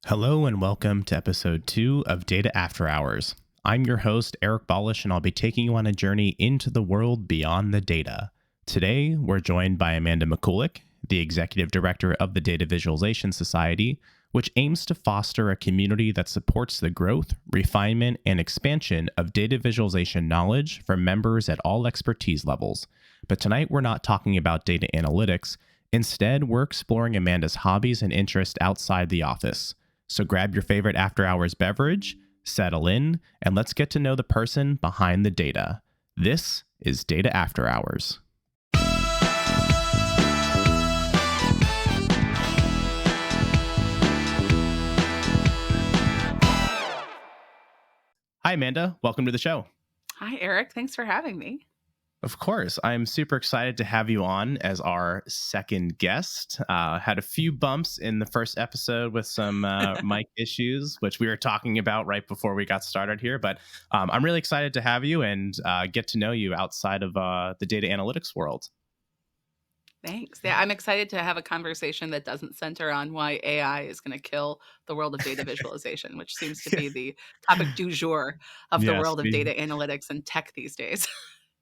Hello and welcome to episode 2 of Data After Hours. I'm your host, Eric Ballish, and I'll be taking you on a journey into the world beyond the data. Today, we're joined by Amanda Makulec, the Executive Director of the Data Visualization Society, which aims to foster a community that supports the growth, refinement, and expansion of data visualization knowledge for members at all expertise levels. But tonight, we're not talking about data analytics. Instead, we're exploring Amanda's hobbies and interests outside the office. So grab your favorite after-hours beverage, settle in, and let's get to know the person behind the data. This is Data After Hours. Hi, Amanda. Welcome to the show. Hi, Eric. Thanks for having me. Of course. I'm super excited to have you on as our second guest. Had a few bumps in the first episode with some mic issues, which we were talking about right before we got started here. But I'm really excited to have you and get to know you outside of the data analytics world. Thanks. Yeah, I'm excited to have a conversation that doesn't center on why AI is going to kill the world of data visualization, which seems to be the topic du jour of the world of data analytics and tech these days.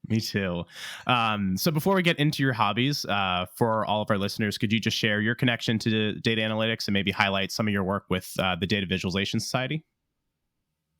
Me too. So before we get into your hobbies, for all of our listeners, could you just share your connection to data analytics and maybe highlight some of your work with the Data Visualization Society?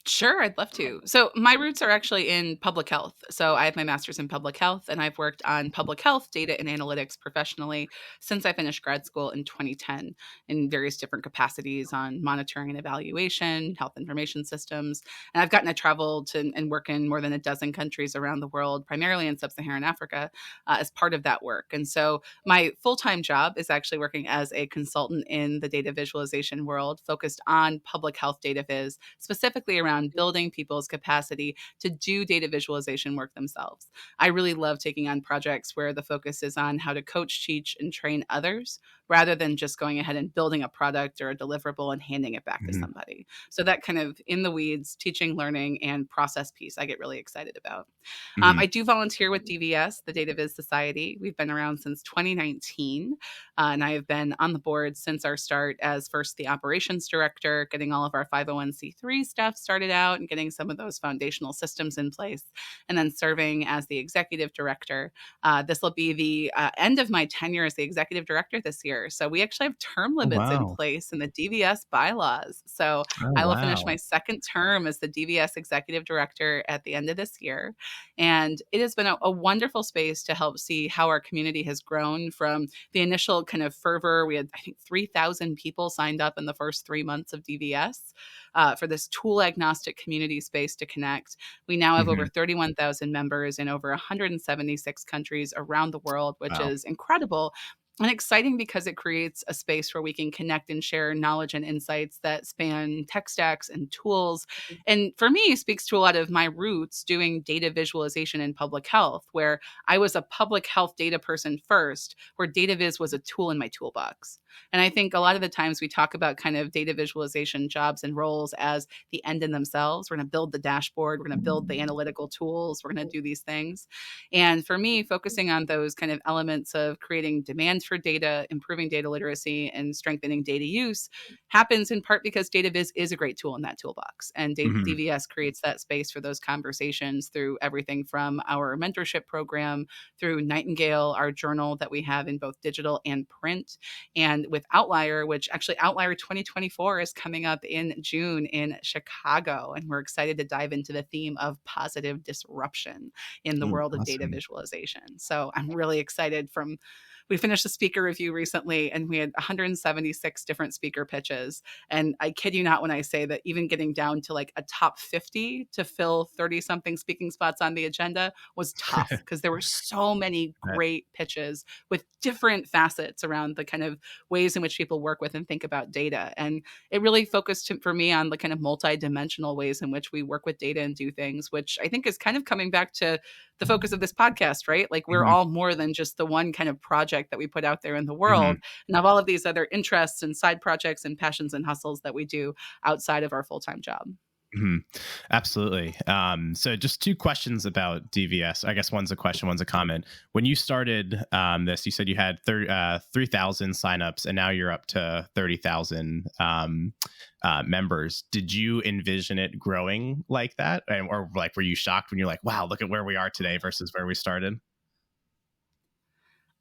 Sure, I'd love to. So my roots are actually in public health. So I have my master's in public health, and I've worked on public health data and analytics professionally since I finished grad school in 2010 in various different capacities on monitoring and evaluation, health information systems. And I've gotten to travel to and work in more than a dozen countries around the world, primarily in sub-Saharan Africa, as part of that work. And so my full-time job is actually working as a consultant in the data visualization world, focused on public health data viz, specifically around building people's capacity to do data visualization work themselves. I really love taking on projects where the focus is on how to coach, teach, and train others rather than just going ahead and building a product or a deliverable and handing it back to somebody. So that kind of in the weeds, teaching, learning, and process piece I get really excited about. I do volunteer with DVS, the Data Viz Society. We've been around since 2019, and I have been on the board since our start as first the operations director, getting all of our 501c3 stuff started out and getting some of those foundational systems in place, and then serving as the executive director. This will be the end of my tenure as the executive director this year. So we actually have term limits in place in the DVS bylaws. So I will finish my second term as the DVS executive director at the end of this year. And it has been a wonderful space to help see how our community has grown from the initial kind of fervor. We had, I think, 3,000 people signed up in the first 3 months of DVS for this tool agnostic community space to connect. We now have over 31,000 members in over 176 countries around the world, which is incredible. And exciting because it creates a space where we can connect and share knowledge and insights that span tech stacks and tools. And for me, it speaks to a lot of my roots doing data visualization in public health, where I was a public health data person first, where data viz was a tool in my toolbox. And I think a lot of the times we talk about kind of data visualization jobs and roles as the end in themselves. We're going to build the dashboard. We're going to build the analytical tools. We're going to do these things. And for me, focusing on those kind of elements of creating demand for data, improving data literacy, and strengthening data use happens in part because data viz is a great tool in that toolbox. And DVS creates that space for those conversations through everything from our mentorship program, through Nightingale, our journal that we have in both digital and print, and with Outlier, which actually Outlier 2024 is coming up in June in Chicago. And we're excited to dive into the theme of positive disruption in the world of data visualization. So I'm really excited we finished the speaker review recently and we had 176 different speaker pitches. And I kid you not when I say that even getting down to like a top 50 to fill 30 something speaking spots on the agenda was tough because there were so many great pitches with different facets around the kind of ways in which people work with and think about data. And it really focused for me on the kind of multi-dimensional ways in which we work with data and do things, which I think is kind of coming back to the focus of this podcast, right? Like we're all more than just the one kind of project that we put out there in the world and have all of these other interests and side projects and passions and hustles that we do outside of our full-time job. Mhm. Absolutely. So just two questions about DVS. I guess one's a question, one's a comment. When you started this, you said you had 3,000 signups, and now you're up to 30,000 members. Did you envision it growing like that? Or like, were you shocked when you're like, wow, look at where we are today versus where we started?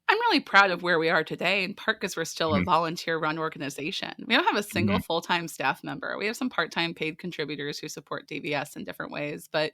I'm really proud of where we are today, in part because we're still a Mhm. volunteer-run organization. We don't have a single Mhm. full-time staff member. We have some part-time paid contributors who support DVS in different ways, but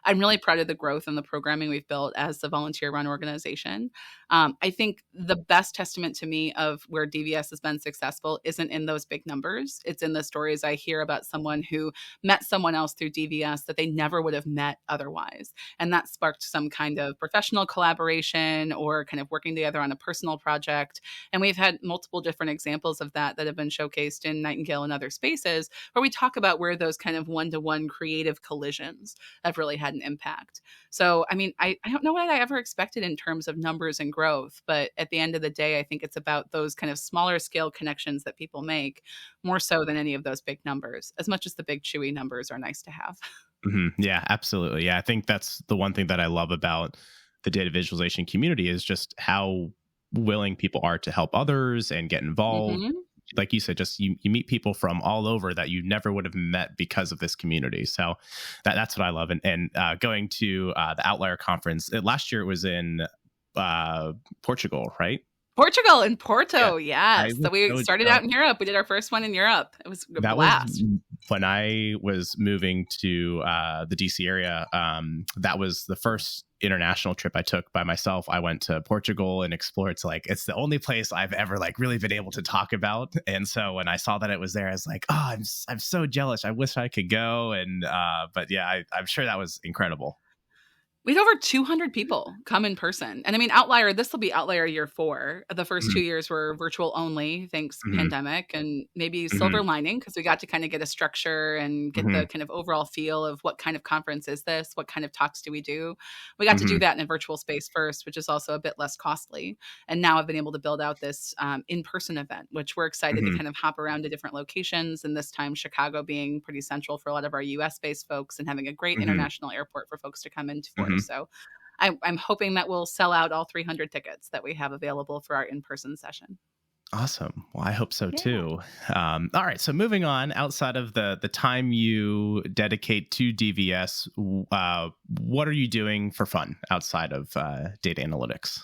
I'm really proud of the growth and the programming we've built as the volunteer-run organization. I think the best testament to me of where DVS has been successful isn't in those big numbers. It's in the stories I hear about someone who met someone else through DVS that they never would have met otherwise. And that sparked some kind of professional collaboration or kind of working together on a personal project. And we've had multiple different examples of that that have been showcased in Nightingale and other spaces where we talk about where those kind of one-to-one creative collisions have really had an impact. So, I mean, I don't know what I ever expected in terms of numbers and growth, but at the end of the day, I think it's about those kind of smaller scale connections that people make more so than any of those big numbers, as much as the big chewy numbers are nice to have. Yeah, absolutely. Yeah, I think that's the one thing that I love about the data visualization community is just how willing people are to help others and get involved. Hmm. Like you said, just you meet people from all over that you never would have met because of this community. So that's what I love. And going to the Outlier conference last year, it was in Portugal, right? Portugal and Yeah, Porto, I yes. So was we so started jealous. out in Europe. We did our first one in Europe. It was a That was blast. when I was moving to the DC area. That was the first international trip I took by myself. I went to Portugal and explored. It's like it's the only place I've ever like really been able to talk about. And so when I saw that it was there, I was like, oh, I'm so jealous. I wish I could go. And but yeah, I'm sure that was incredible. We had over 200 people come in person. And I mean, Outlier, this will be Outlier year 4. The first Hmm. 2 years were virtual only, thanks Hmm. pandemic, and maybe silver Hmm. lining because we got to kind of get a structure and get Hmm. the kind of overall feel of what kind of conference is this? What kind of talks do we do? We got to do Hmm. that in a virtual space first, which is also a bit less costly. And now I've been able to build out this in-person event, which we're excited to Hmm. kind of hop around to different locations. And this time, Chicago being pretty central for a lot of our US-based folks and having a great Hmm. international airport for folks to come into for. Hmm. So I'm hoping that we'll sell out all 300 tickets that we have available for our in-person session. Awesome. Well, I hope so Yeah. too. All right. So moving on, outside of the time you dedicate to DVS, what are you doing for fun outside of data analytics?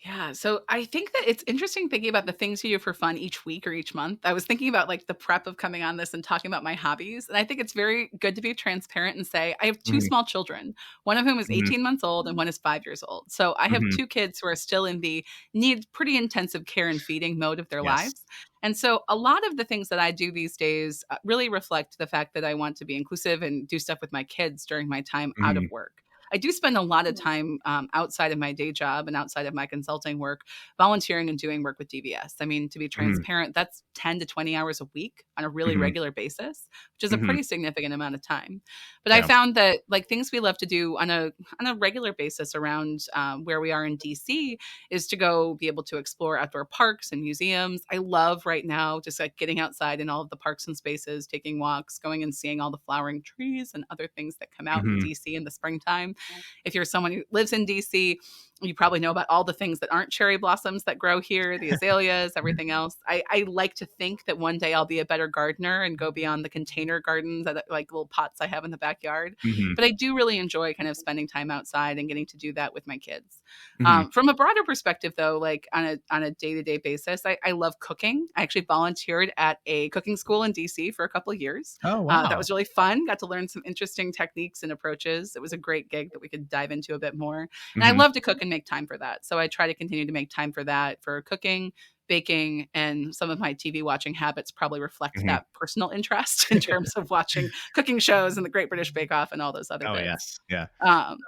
Yeah. So I think that it's interesting thinking about the things you do for fun each week or each month. I was thinking about like the prep of coming on this and talking about my hobbies. And I think it's very good to be transparent and say I have two Hmm. small children, one of whom is Hmm. 18 months old and one is 5 years old. So I have Hmm. two kids who are still in the need pretty intensive care and feeding mode of their Yes. lives. And so a lot of the things that I do these days really reflect the fact that I want to be inclusive and do stuff with my kids during my time out Hmm. of work. I do spend a lot of time outside of my day job and outside of my consulting work volunteering and doing work with DVS. I mean, to be Hmm. transparent, that's 10 to 20 hours a week on a really Hmm. regular basis, which is a Hmm. pretty significant amount of time. But I Yeah. found that like things we love to do on a regular basis around where we are in DC is to go be able to explore outdoor parks and museums. I love right now just like getting outside in all of the parks and spaces, taking walks, going and seeing all the flowering trees and other things that come out in Hmm. DC in the springtime. If you're someone who lives in DC, you probably know about all the things that aren't cherry blossoms that grow here, the azaleas, everything else. I like to think that one day I'll be a better gardener and go beyond the container gardens that like little pots I have in the backyard. Hmm. But I do really enjoy kind of spending time outside and getting to do that with my kids. Hmm. From a broader perspective, though, like on a day to day basis, I love cooking. I actually volunteered at a cooking school in DC for a couple of years. Oh, That wow. was really fun. Got to learn some interesting techniques and approaches. It was a great gig that we could dive into a bit more. And I Hmm. love to cook and make time for that. So I try to continue to make time for that, for cooking, baking, and some of my TV watching habits probably reflect Hmm. that personal interest in terms of watching cooking shows and the Great British Bake Off and all those other Oh, bits. yes. Yeah.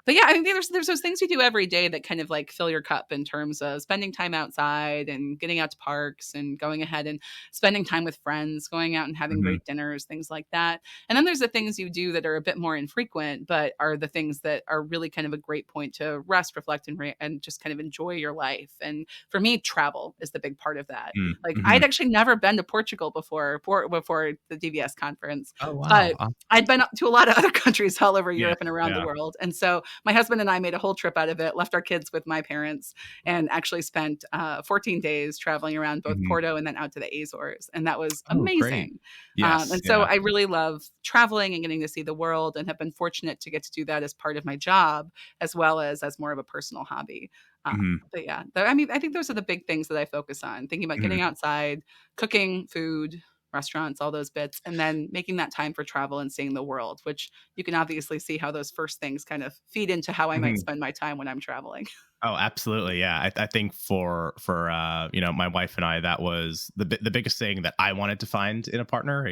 But yeah, I mean, there's those things you do every day that kind of like fill your cup in terms of spending time outside and getting out to parks and going ahead and spending time with friends, going out and having Hmm. great dinners, things like that. And then there's the things you do that are a bit more infrequent, but are the things that are really kind of a great point to rest, reflect, and just kind of enjoy your life. And for me, travel is the big part part of that. Like Mm-hmm. I'd actually never been to Portugal before the DVS conference, Oh, wow. but I'd been to a lot of other countries all over Yeah. Europe and around the Yeah. world. And so my husband and I made a whole trip out of it, left our kids with my parents, and actually spent 14 days traveling around both Hmm. Porto and then out to the Azores. And that was Oh, great. amazing. Yes. And so Yeah. I really love traveling and getting to see the world, and have been fortunate to get to do that as part of my job, as well as more of a personal hobby. Hmm. But yeah, I mean, I think those are the big things that I focus on, thinking about Hmm. getting outside, cooking food, restaurants, all those bits, and then making that time for travel and seeing the world, which you can obviously see how those first things kind of feed into how I might Hmm. spend my time when I'm traveling. Oh, absolutely. Yeah. I think for my wife and I, that was the biggest thing that I wanted to find in a partner.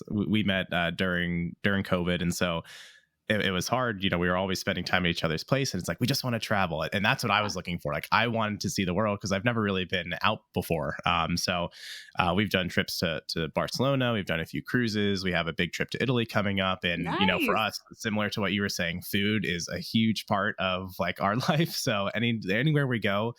We met during COVID. And so it was hard. We were always spending time at each other's place, and it's like we just want to travel, and that's what I Yeah. was looking for. Like I wanted to see the world because I've never really been out before. So we've done trips to Barcelona, we've done a few cruises, we have a big trip to Italy coming up, and for Nice. us, similar to what you were saying, food is a huge part of like our life. So anywhere we go,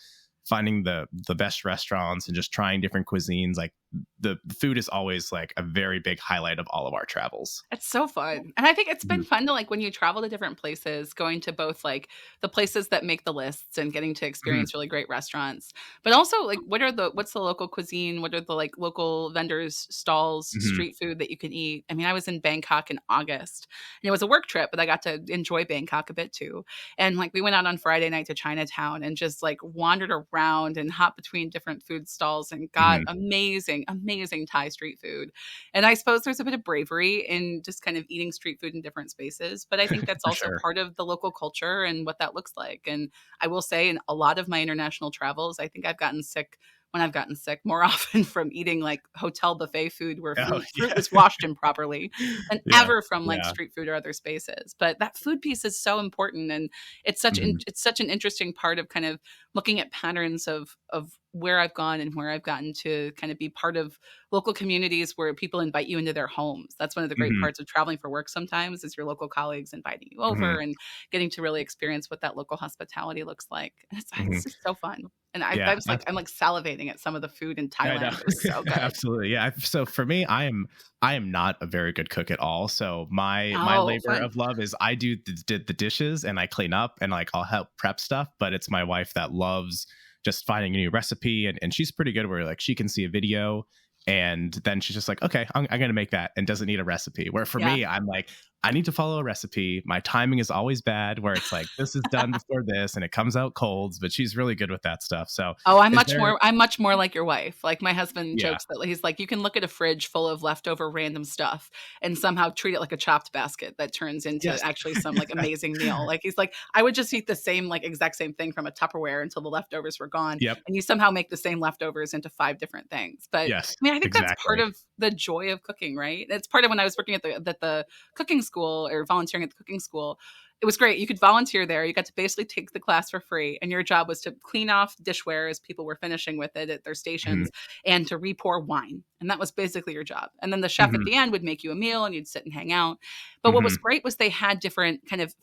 finding the best restaurants and just trying different cuisines, like the food is always like a very big highlight of all of our travels. It's so fun. And I think it's been Mhm. fun to like when you travel to different places, going to both like the places that make the lists and getting to Mhm. experience really great restaurants, but also like what's the local cuisine? What are the like local vendors, stalls, Mhm. street food that you can eat? I mean, I was in Bangkok in August, and it was a work trip, but I got to enjoy Bangkok a bit too. And like we went out on Friday night to Chinatown and just like wandered around and hopped between different food stalls and got Mhm. amazing, amazing Thai street food. And I suppose there's a bit of bravery in just kind of eating street food in different spaces. But I think that's For also sure. part of the local culture and what that looks like. And I will say, in a lot of my international travels, I think I've gotten sick when I've gotten sick more often from eating like hotel buffet food where Oh, fruit yeah. was washed improperly than Yeah. ever from like Yeah. street food or other spaces. But that food piece is so important, and Mhm. it's such an interesting part of kind of looking at patterns of where I've gone and where I've gotten to kind of be part of local communities where people invite you into their homes. That's one of the great Mhm. parts of traveling for work sometimes, is your local colleagues inviting you over Mhm. and getting to really experience what that local hospitality looks like. And it's Mhm. just so fun. And Yeah. I'm like salivating at some of the food in I know. Thailand. It was so good. Absolutely. Yeah. So for me, I am not a very good cook at all. So my Oh, labor fun. of love is I do the dishes and I clean up and like I'll help prep stuff, but it's my wife that loves just finding a new recipe, and she's pretty good where like she can see a video and then she's just like, okay, I'm gonna make that, and doesn't need a recipe. Where for Yeah. me, I'm like, I need to follow a recipe. My timing is always bad where it's like this is done before this and it comes out colds, but she's really good with that stuff. So Oh, is there I'm much more like your wife. Like my husband yeah. jokes that he's like, you can look at a fridge full of leftover random stuff and somehow treat it like a chopped basket that turns into Yes. actually some like amazing meal. Like he's like, I would just eat the same like exact same thing from a Tupperware until the leftovers were gone. Yep. And you somehow make the same leftovers into 5 different things. But Yes. I mean, I think that's part Exactly. of the joy of cooking, right? It's part of when I was working at the cooking school or volunteering at the cooking school. It was great. You could volunteer there. You got to basically take the class for free, and your job was to clean off dishware as people were finishing with it at their Mhm. stations, and to repour wine. And that was basically your job. And then the chef at Mhm. the end would make you a meal, and you'd sit and hang out. But what was Mhm. great was they had different kind of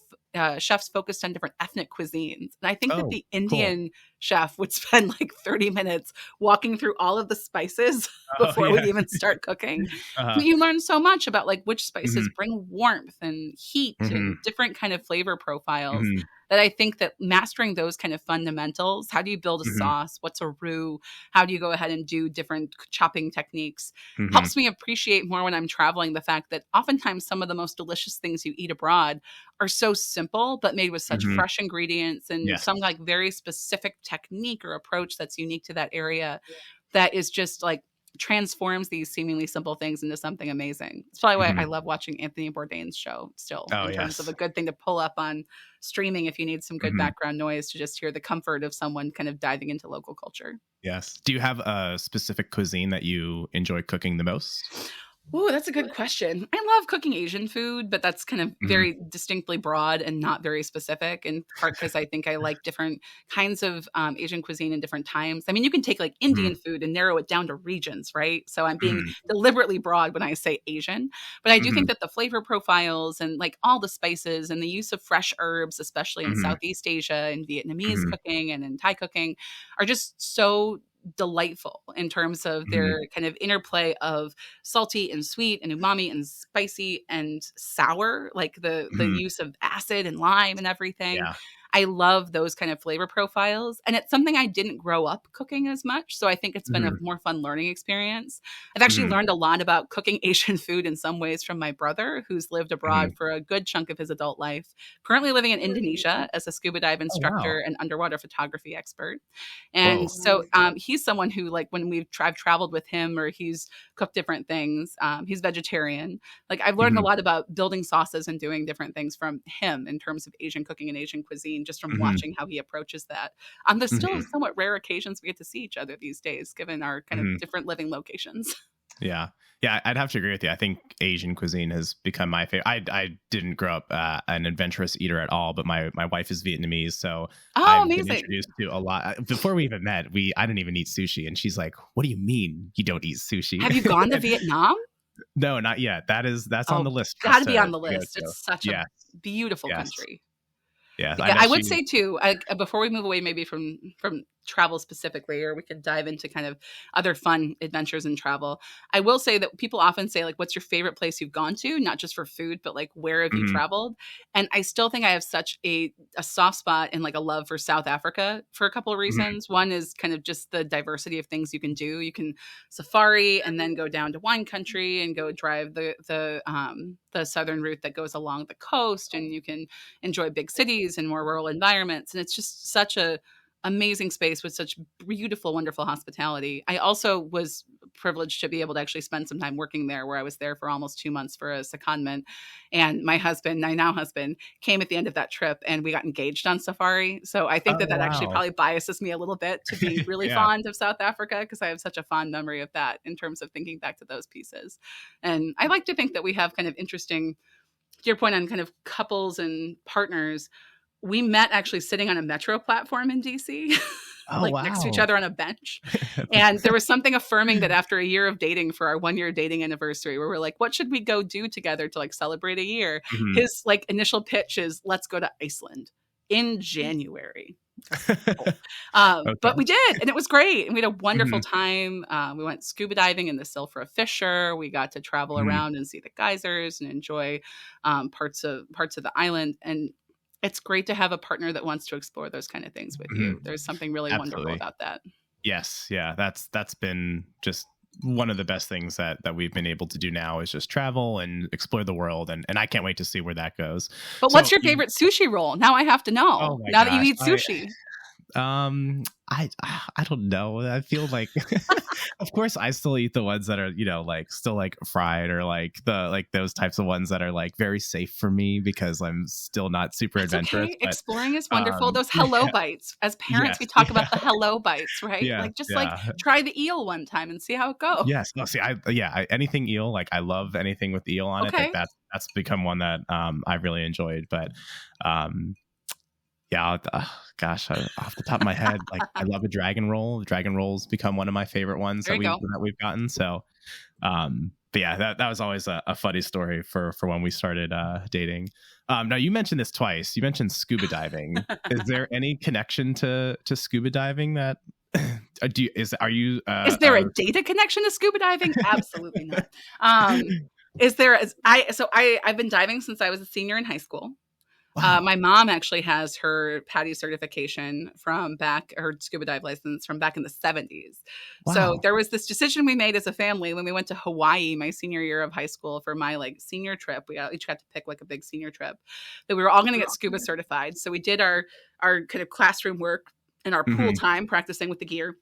chefs focused on different ethnic cuisines. And I think that Oh, the cool. Indian chef would spend like 30 minutes walking through all of the spices Oh, before we'd yeah. even start cooking. Uh-huh. But you learn so much about like which spices Mhm. bring warmth and heat Mhm. and different kind of flavor profiles, Mhm. that I think that mastering those kind of fundamentals, how do you build a Mhm. sauce? What's a roux? How do you go ahead and do different chopping techniques? Mhm. Helps me appreciate more when I'm traveling the fact that oftentimes some of the most delicious things you eat abroad are so simple, but made with such Mhm. fresh ingredients and Yes. some like very specific technique or approach that's unique to that area, that is just like transforms these seemingly simple things into something amazing. It's probably why I Mhm. love watching Anthony Bourdain's show still, Oh, in terms of a yes. good thing to pull up on streaming if you need some good Mhm. background noise to just hear the comfort of someone kind of diving into local culture. Yes. Do you have a specific cuisine that you enjoy cooking the most? Ooh, that's a good question. I love cooking Asian food, but that's kind of Mhm. very distinctly broad and not very specific, in part because I think I like different kinds of Asian cuisine in different times. I mean, you can take like Mhm. Indian food and narrow it down to regions, right? So I'm being Mhm. deliberately broad when I say Asian, but I do think Mhm. that the flavor profiles and like all the spices and the use of fresh herbs, especially in Mhm. Southeast Asia and Vietnamese Mhm. cooking and in Thai cooking, are just so delightful in terms of Mhm. their kind of interplay of salty and sweet and umami and spicy and sour, like the Mhm. use of acid and lime and everything. Yeah. I love those kind of flavor profiles, and it's something I didn't grow up cooking as much, so I think it's been a Mhm. more fun learning experience. I've actually Mhm. learned a lot about cooking Asian food in some ways from my brother, who's lived abroad Mhm. for a good chunk of his adult life, currently living in Indonesia as a scuba dive Oh, wow. instructor and underwater photography expert. And Whoa. so he's someone who, like, when I've traveled with him or he's cooked different things, he's vegetarian. Like, I've learned a Mhm. lot about building sauces and doing different things from him in terms of Asian cooking and Asian cuisine, just from Mhm. watching how he approaches that. There's still Mhm. somewhat rare occasions we get to see each other these days, given our kind of Mhm. different living locations. Yeah. Yeah, I'd have to agree with you. I think Asian cuisine has become my favorite. I didn't grow up an adventurous eater at all, but my wife is Vietnamese, so Oh, I've been amazing. introduced to a lot. Before we even met, we I didn't even eat sushi, and she's like, "What do you mean you don't eat sushi?" Have you gone to Vietnam? No, not yet. That's on Oh, the list for us got to be on the to go list. to. It's such a Yes, beautiful yes, country. yes. I Yeah, know I would she. say too, before we move away maybe from travel specifically, or we could dive into kind of other fun adventures in travel. I will say that people often say, like, what's your favorite place you've gone to, not just for food, but like, where have you Mhm. traveled? And I still think I have such a soft spot and like a love for South Africa for a couple of Mhm. reasons. One is kind of just the diversity of things you can do. You can safari and then go down to wine country and go drive the southern route that goes along the coast, and you can enjoy big cities and more rural environments. And it's just such a amazing space with such beautiful, wonderful hospitality. I also was privileged to be able to actually spend some time working there, where I was there for almost 2 months for a secondment. And my now husband, came at the end of that trip, and we got engaged on safari. So I think Oh, that actually wow. probably biases me a little bit to being really Yeah. fond of South Africa, because I have such a fond memory of that in terms of thinking back to those pieces. And I like to think that we have kind of interesting, to your point on kind of couples and partners, we met actually sitting on a metro platform in DC, Oh, like next to each wow. other on a bench. And there was something affirming that after a year of dating, for our 1 year dating anniversary, where we're like, what should we go do together to like celebrate a year? Mhm. His like initial pitch is, let's go to Iceland in January. I was like, cool. But Okay. we did, and it was great. And we had a wonderful Mhm. time. We went scuba diving in the Silfra Fisher. We got to travel Mhm. around and see the geysers and enjoy parts of the island. And it's great to have a partner that wants to explore those kind of things with Mhm. you. There's something really wonderful Absolutely. about that. Yes, yeah, that's been just one of the best things that we've been able to do now is just travel and explore the world, and I can't wait to see where that goes. But what's So your you favorite sushi roll? Now I have to oh know. my Now that you gosh, eat sushi. um I don't know. I feel like of course I still eat the ones that are, like still like fried or like the like those types of ones that are like very safe for me because I'm still not super That's adventurous, okay. but Exploring is wonderful. Those hello yeah, bites. As parents, yes, we talk yeah, about the hello bites, right? yeah, Like, just like yeah. try the eel one time and see how it goes. Yes. No, see, anything eel, like I love anything with eel on it. Like Okay. that's become one that I really enjoyed. But um yeah, gosh, off the top of my head, like I love a dragon roll. The dragon rolls become one of my favorite ones There that you we've go. that we've gotten. So but yeah, that was always a funny story for when we started dating. Now you mentioned this twice. You mentioned scuba diving. Is there any connection to scuba diving that are you Is there a data connection to scuba diving? Absolutely not. Um, is there? I've been diving since I was a senior in high school. wow. My mom actually has her PADI certification from back, her scuba dive license from back in the 70s. So Wow. there was this decision we made as a family when we went to Hawaii my senior year of high school for my like senior trip. We each got to pick like a big senior trip, that we were all going to get scuba certified. So we did our kind of classroom work in our pool Mhm. time practicing with the gear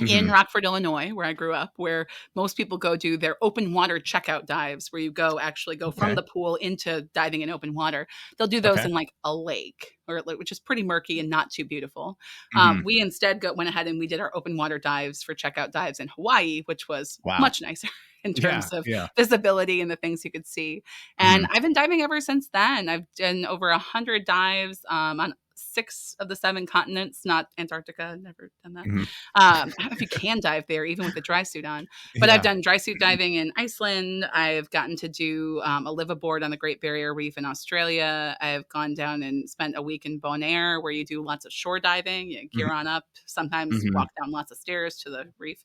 in Mhm. Rockford, Illinois, where I grew up, where most people go do their open water checkout dives, where you actually go from Okay. the pool into diving in open water. They'll do those Okay. in like a lake, which is pretty murky and not too beautiful. Mhm. We instead went ahead and we did our open water dives for checkout dives in Hawaii, which was Wow. much nicer in Yeah. terms of Yeah. visibility and the things you could see. And Mhm. I've been diving ever since then. I've done over 100 dives on 6 of the 7 continents, not Antarctica. Never done that. Mhm. I don't know if you can dive there, even with the dry suit on. But I've Yeah. done dry suit diving in Iceland. I've gotten to do a live aboard on the Great Barrier Reef in Australia. I've gone down and spent a week in Bonaire, where you do lots of shore diving. You gear Mhm. on up, sometimes Mhm. walk down lots of stairs to the reef,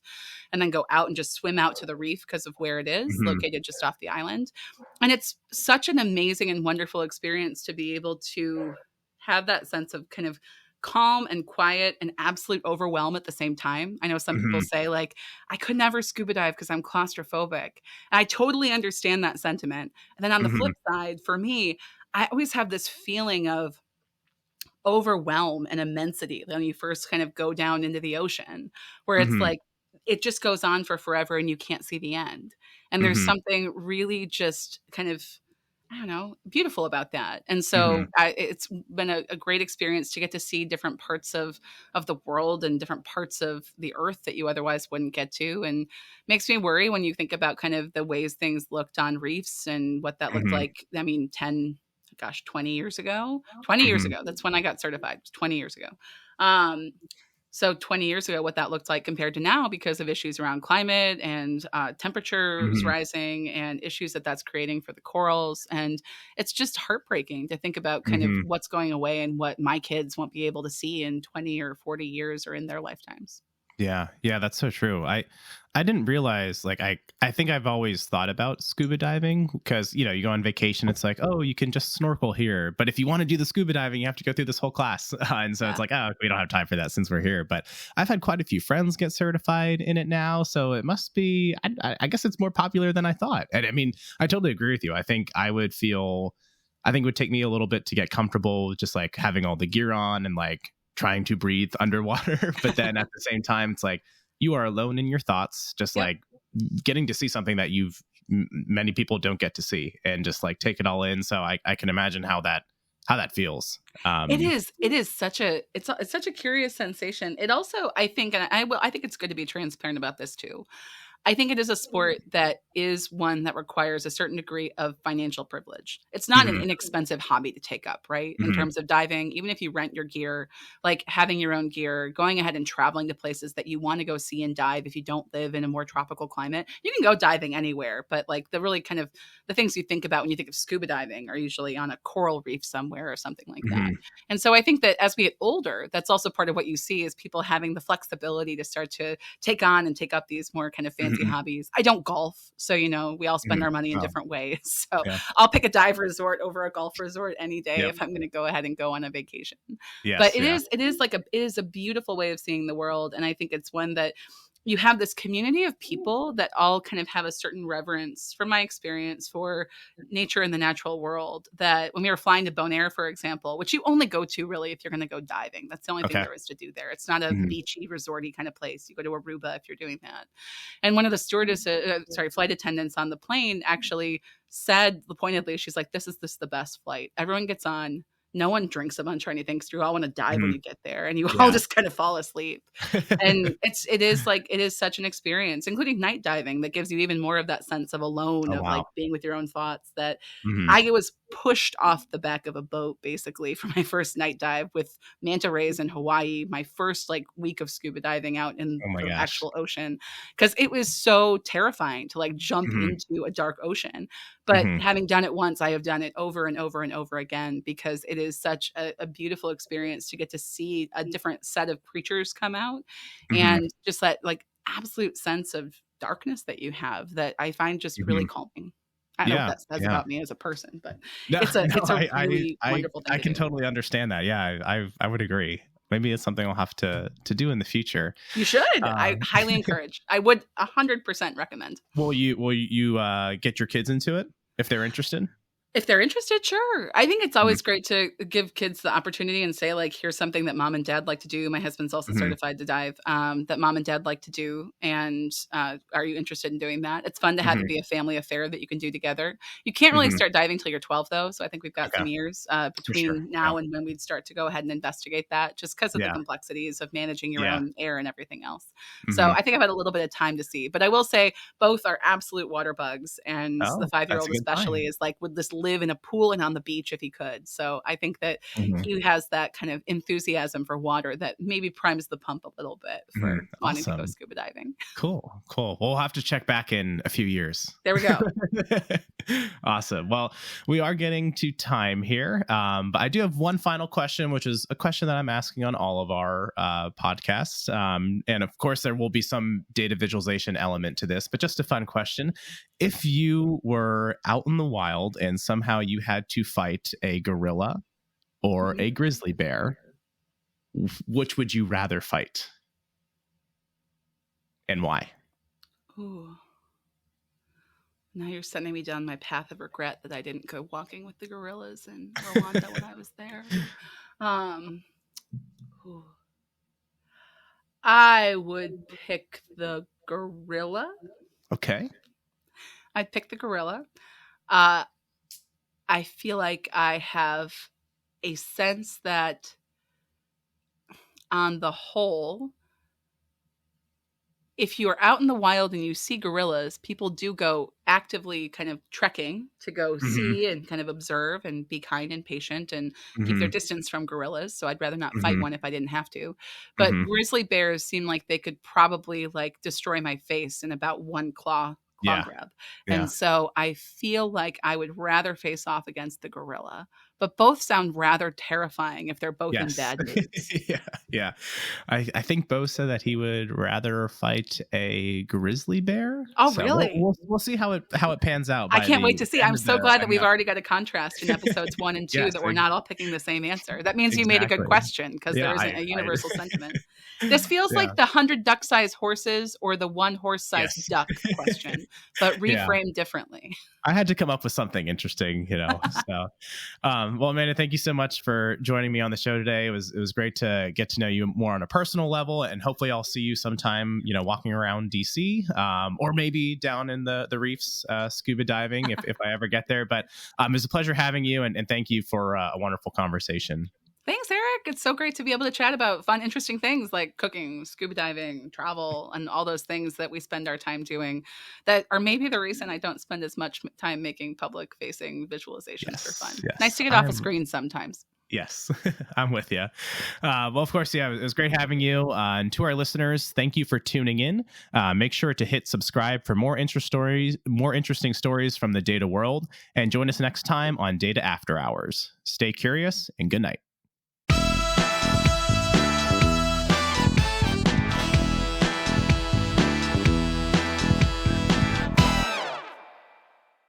and then go out and just swim out to the reef because of where it is, Mhm. located just off the island. And it's such an amazing and wonderful experience to be able to have that sense of kind of calm and quiet and absolute overwhelm at the same time. I know some people Mhm. say, like, I could never scuba dive because I'm claustrophobic. And I totally understand that sentiment. And then on the flip Mhm. side, for me, I always have this feeling of overwhelm and immensity when you first kind of go down into the ocean, where it's Mhm. like it just goes on for forever and you can't see the end. And there's Mhm. something really just kind of, I don't know, beautiful about that. And so Mhm. it's been a great experience to get to see different parts of the world and different parts of the earth that you otherwise wouldn't get to. And makes me worry when you think about kind of the ways things looked on reefs and what that looked Mhm. like. I mean, 10, gosh, 20 years ago. 20 years Mhm. ago. That's when I got certified. 20 years ago. Um, so 20 years ago, what that looked like compared to now, because of issues around climate and temperatures Mhm. rising and issues that that's creating for the corals. And it's just heartbreaking to think about kind of Mhm. what's going away and what my kids won't be able to see in 20 or 40 years or in their lifetimes. Yeah, yeah, that's so true. I didn't realize, like, I think I've always thought about scuba diving because, you go on vacation, it's like, oh, you can just snorkel here, but if you want to do the scuba diving, you have to go through this whole class, and so it's Yeah. like, oh, we don't have time for that since we're here. But I've had quite a few friends get certified in it now, so it must be. I guess it's more popular than I thought, and I mean, I totally agree with you. I think it would take me a little bit to get comfortable, just like having all the gear on and like trying to breathe underwater. But then at the same time, it's like you are alone in your thoughts, just Yep. like getting to see something that many people don't get to see, and just like take it all in. So I can imagine how that feels. It is. It is such a it's such a curious sensation. It also, I think, and I think it's good to be transparent about this too. I think it is a sport that is one that requires a certain degree of financial privilege. It's not an Mhm. inexpensive hobby to take up, right? In Mhm. terms of diving, even if you rent your gear, like having your own gear, going ahead and traveling to places that you want to go see and dive if you don't live in a more tropical climate. You can go diving anywhere, but like the really kind of the things you think about when you think of scuba diving are usually on a coral reef somewhere or something like that. Mhm. And so I think that as we get older, that's also part of what you see is people having the flexibility to start to take on and take up these more kind of fancy Mhm. hobbies. I don't golf, so we all spend Mhm. our money in Oh, different ways. So yeah. I'll pick a dive resort over a golf resort any day Yep. if I'm going to go ahead and go on a vacation. But Yes. Yeah. it is like it is a beautiful way of seeing the world, and I think it's one that you have this community of people that all kind of have a certain reverence, from my experience, for nature and the natural world. That when we were flying to Bonaire, for example, which you only go to really if you're going to go diving, that's the only thing Okay. there is to do there. It's not a Mhm. beachy, resorty kind of place. You go to Aruba if you're doing that. And one of the flight attendants on the plane actually said pointedly, she's like, this is the best flight. Everyone gets on. No one drinks a bunch or anything because you all want to dive when Mhm. you get there, and you all Yeah. just kind of fall asleep. And it is such an experience, including night diving, that gives you even more of that sense of alone, Oh, of like wow. being with your own thoughts. That Mhm. I was pushed off the back of a boat basically for my first night dive with manta rays in Hawaii, my first like week of scuba diving out in Oh my the gosh. actual ocean, because it was so terrifying to like jump Mhm. into a dark ocean. But Mhm. having done it once, I have done it over and over and over again, because it is such a beautiful experience to get to see a different set of creatures come out, Mhm. and just that like absolute sense of darkness that you have that I find just really Mhm. calming. I don't know what Yeah. that says Yeah. about me as a person, but No, no, it's a really wonderful thing I to can do. totally understand that. Yeah, I would agree. Maybe it's something I'll have to do in the future. You should. I Um, highly encourage. I would 100% recommend. will you get your kids into it if they're interested? If they're interested, sure. I think it's Mhm. always great to give kids the opportunity and say, like, here's something that mom and dad like to do. My husband's also Mhm. certified to dive, that mom and dad like to do. And are you interested in doing that? It's fun to have it Mhm. be a family affair that you can do together. You can't really Mhm. start diving till you're 12, though. So I think we've got Okay, some years for sure. between Yeah. now and when we'd start to go ahead and investigate that, just because of the Yeah. complexities of managing your Yeah. own air and everything else. So Mhm. I think I've had a little bit of time to see. But I will say both are absolute water bugs. And the Oh, that's five-year-old a good sign. especially is like, would just live in a pool and on the beach if he could. So I think that Mhm. he has that kind of enthusiasm for water that maybe primes the pump a little bit Mhm. for wanting to go Awesome. scuba diving. Cool. Cool. We'll have to check back in a few years. There we go. Awesome. Well, we are getting to time here, but I do have one final question, which is a question that I'm asking on all of our podcasts. And of course, there will be some data visualization element to this, but just a fun question. If you were out in the wild and somehow you had to fight a gorilla or Mhm. a grizzly bear, which would you rather fight and why? Ooh. Now you're sending me down my path of regret that I didn't go walking with the gorillas in Rwanda when I was there. Um, ooh. I would pick the gorilla. Okay. I'd pick the gorilla. Uh, I feel like I have a sense that on the whole, if you are out in the wild and you see gorillas, people do go actively kind of trekking to go Hmm. see and kind of observe and be kind and patient and keep their Hmm. distance from gorillas. So I'd rather not fight Hmm. one if I didn't have to. But Hmm. grizzly bears seem like they could probably like destroy my face in about one claw Yeah. grab. And Yeah. so I feel like I would rather face off against the gorilla. But both sound rather terrifying if they're both in Yes. bad moods. Yeah. Yeah. I think Bo said that he would rather fight a grizzly bear. Oh, So we'll really? we'll, we'll see how it pans out I by can't wait the to see. end I'm of so the. glad I that mean, we've already got a contrast in episodes 1 and 2 yes. that we're not all picking the same answer. That means you made a good Exactly. question because Yeah. there isn't a universal sentiment. This feels Yeah. like the 100 duck-sized horses or the one horse-sized Yes. duck question, but Yeah. reframed differently. I had to come up with something interesting, So, well, Amanda, thank you so much for joining me on the show today. It was great to get to know you more on a personal level, and hopefully, I'll see you sometime, walking around DC, or maybe down in the reefs, scuba diving, if I ever get there. But it was a pleasure having you, and thank you for a wonderful conversation. Thanks, Eric. It's so great to be able to chat about fun, interesting things like cooking, scuba diving, travel, and all those things that we spend our time doing that are maybe the reason I don't spend as much time making public facing visualizations for Yes, fun. Nice yes, to get off a screen sometimes. Yes, I'm with you. Well, of course, yeah, it was great having you. And to our listeners, thank you for tuning in. Make sure to hit subscribe for more interesting stories from the data world, and join us next time on Data After Hours. Stay curious and good night.